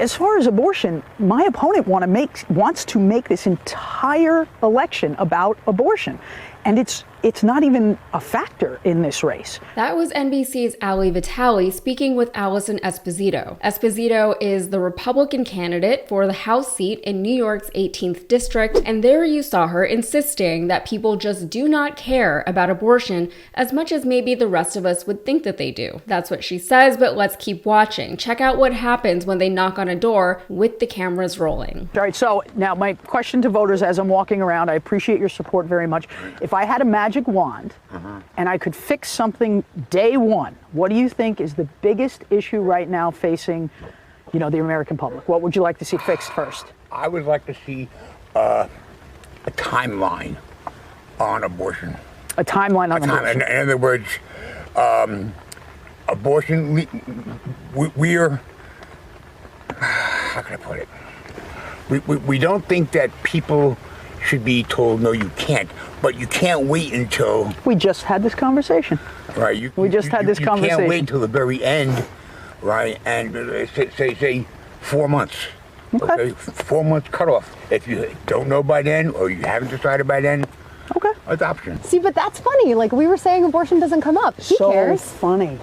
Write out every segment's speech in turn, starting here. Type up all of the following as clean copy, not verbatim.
as far as abortion, my opponent wants to make this entire election about abortion. And it's not even a factor in this race. That was NBC's Ali Vitale speaking with Alison Esposito. Esposito is the Republican candidate for the House seat in New York's 18th district, and there you saw her insisting that people just do not care about abortion as much as maybe the rest of us would think that they do. That's what she says, but let's keep watching. Check out what happens when they knock on a door with the cameras rolling. All right, so now my question to voters as I'm walking around, I appreciate your support very much. If I had a magic wand and I could fix something day one, what do you think is the biggest issue right now facing, the American public? What would you like to see fixed first? I would like to see a timeline on abortion. A timeline on abortion. In other words, abortion, we're, how can I put it? We don't think that people should be told, no, you can't, but you can't wait until... We just had this conversation. Right. We just had this conversation. You can't wait until the very end, right, and say 4 months. Okay. 4 months cutoff. If you don't know by then, or you haven't decided by then, okay, adoption. See, but that's funny. Like, we were saying abortion doesn't come up. He cares. So funny.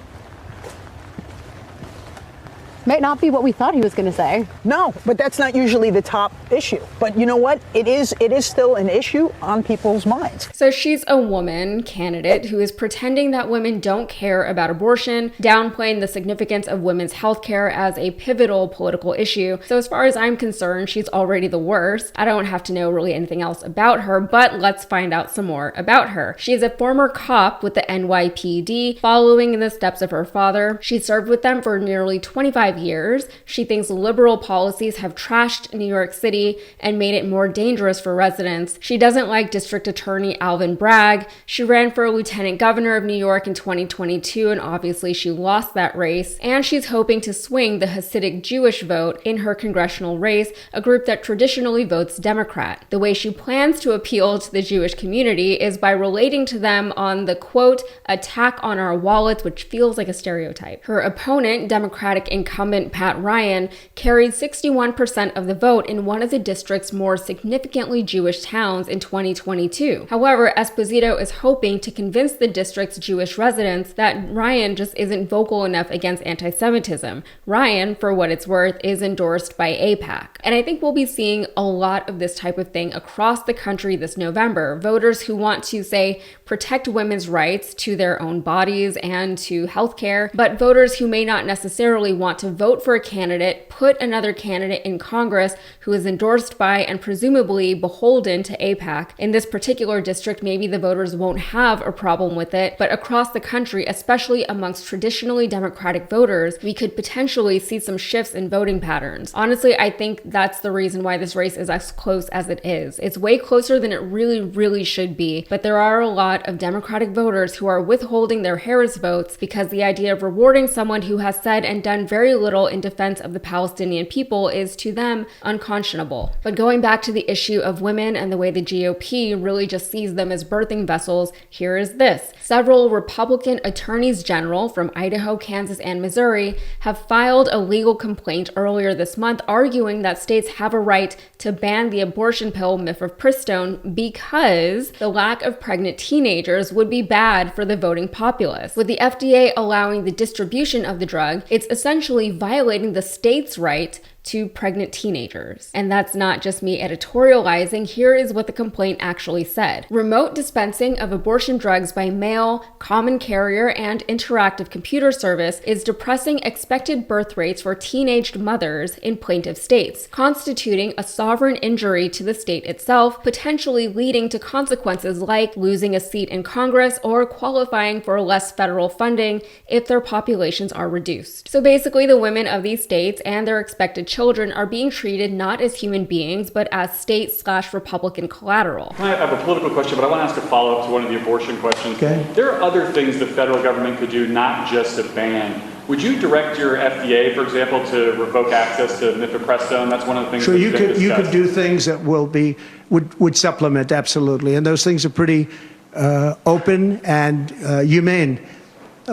Might not be what we thought he was going to say. No, but that's not usually the top issue. But you know what? It is still an issue on people's minds. So she's a woman candidate who is pretending that women don't care about abortion, downplaying the significance of women's health care as a pivotal political issue. So as far as I'm concerned, she's already the worst. I don't have to know really anything else about her, but let's find out some more about her. She is a former cop with the NYPD, following in the steps of her father. She served with them for nearly 25 years. She thinks liberal policies have trashed New York City and made it more dangerous for residents. She doesn't like District Attorney Alvin Bragg. She ran for lieutenant governor of New York in 2022, and obviously she lost that race. And she's hoping to swing the Hasidic Jewish vote in her congressional race, a group that traditionally votes Democrat. The way she plans to appeal to the Jewish community is by relating to them on the, quote, attack on our wallets, which feels like a stereotype. Her opponent, Democratic incumbent Pat Ryan, carried 61% of the vote in one of the district's more significantly Jewish towns in 2022. However, Esposito is hoping to convince the district's Jewish residents that Ryan just isn't vocal enough against anti-Semitism. Ryan, for what it's worth, is endorsed by AIPAC. And I think we'll be seeing a lot of this type of thing across the country this November. Voters who want to, say, protect women's rights to their own bodies and to healthcare, but voters who may not necessarily want to vote for a candidate, put another candidate in Congress who is endorsed by and presumably beholden to AIPAC. In this particular district, maybe the voters won't have a problem with it, but across the country, especially amongst traditionally Democratic voters, we could potentially see some shifts in voting patterns. Honestly, I think that's the reason why this race is as close as it is. It's way closer than it really should be, but there are a lot of Democratic voters who are withholding their Harris votes because the idea of rewarding someone who has said and done very little in defense of the Palestinian people is to them unconscionable. But going back to the issue of women and the way the GOP really just sees them as birthing vessels, here is this. Several Republican attorneys general from Idaho, Kansas, and Missouri have filed a legal complaint earlier this month arguing that states have a right to ban the abortion pill mifepristone because the lack of pregnant teenagers would be bad for the voting populace. With the FDA allowing the distribution of the drug, it's essentially violating the state's right to pregnant teenagers. And that's not just me editorializing. Here is what the complaint actually said. Remote dispensing of abortion drugs by mail, common carrier, and interactive computer service is depressing expected birth rates for teenaged mothers in plaintiff states, constituting a sovereign injury to the state itself, potentially leading to consequences like losing a seat in Congress or qualifying for less federal funding if their populations are reduced. So basically, the women of these states and their expected children are being treated not as human beings, but as state/Republican collateral. I have a political question, but I want to ask a follow-up to one of the abortion questions. Okay. There are other things the federal government could do, not just a ban. Would you direct your FDA, for example, to revoke access to mifepristone? That's one of the things. Sure, you could do things that would supplement, absolutely, and those things are pretty open and humane.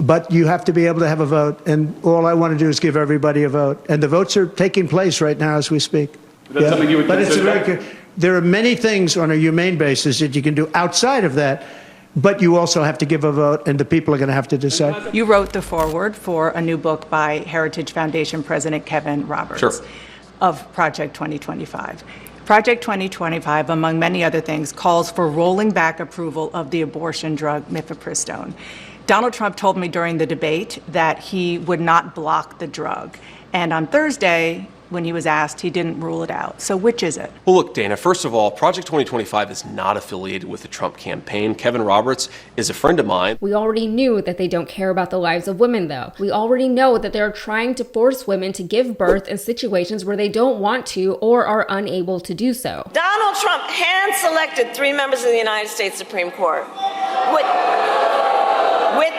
But you have to be able to have a vote, and all I want to do is give everybody a vote. And the votes are taking place right now as we speak. That's something you would but consider? there are many things on a humane basis that you can do outside of that, but you also have to give a vote, and the people are going to have to decide. You wrote the foreword for a new book by Heritage Foundation President Kevin Roberts of Project 2025. Project 2025, among many other things, calls for rolling back approval of the abortion drug mifepristone. Donald Trump told me during the debate that he would not block the drug. And on Thursday, when he was asked, he didn't rule it out. So which is it? Well, look, Dana, first of all, Project 2025 is not affiliated with the Trump campaign. Kevin Roberts is a friend of mine. We already knew that they don't care about the lives of women, though. We already know that they're trying to force women to give birth in situations where they don't want to or are unable to do so. Donald Trump hand-selected 3 members of the United States Supreme Court with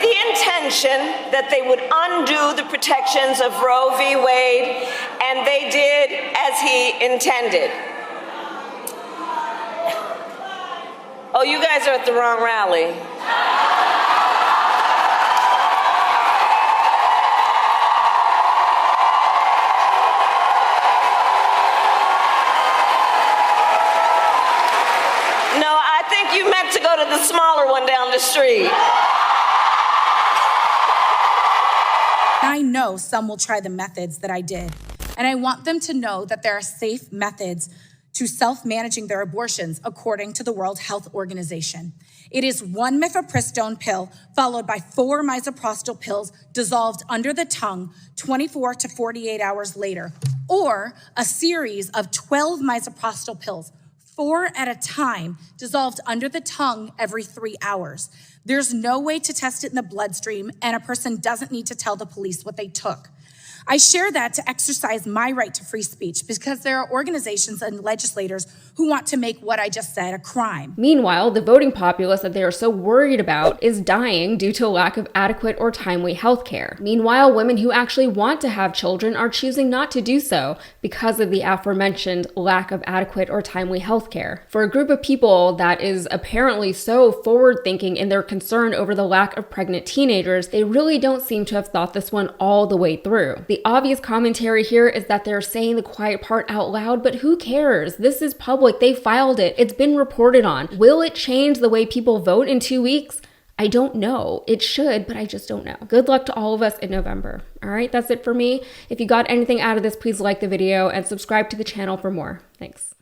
the intention that they would undo the protections of Roe v. Wade, and they did as he intended. Oh, you guys are at the wrong rally. No, I think you meant to go to the smaller one down the street. I know some will try the methods that I did, and I want them to know that there are safe methods to self-managing their abortions according to the World Health Organization. It is 1 mifepristone pill followed by 4 misoprostol pills dissolved under the tongue 24 to 48 hours later, or a series of 12 misoprostol pills, 4 at a time, dissolved under the tongue every 3 hours. There's no way to test it in the bloodstream, and a person doesn't need to tell the police what they took. I share that to exercise my right to free speech because there are organizations and legislators who want to make what I just said a crime. Meanwhile, the voting populace that they are so worried about is dying due to a lack of adequate or timely health care. Meanwhile, women who actually want to have children are choosing not to do so because of the aforementioned lack of adequate or timely health care. For a group of people that is apparently so forward-thinking in their concern over the lack of pregnant teenagers, they really don't seem to have thought this one all the way through. The obvious commentary here is that they're saying the quiet part out loud, but who cares? This is public. They filed it. It's been reported on. Will it change the way people vote in 2 weeks? I don't know. It should, but I just don't know. Good luck to all of us in November. All right, that's it for me. If you got anything out of this, please like the video and subscribe to the channel for more. Thanks.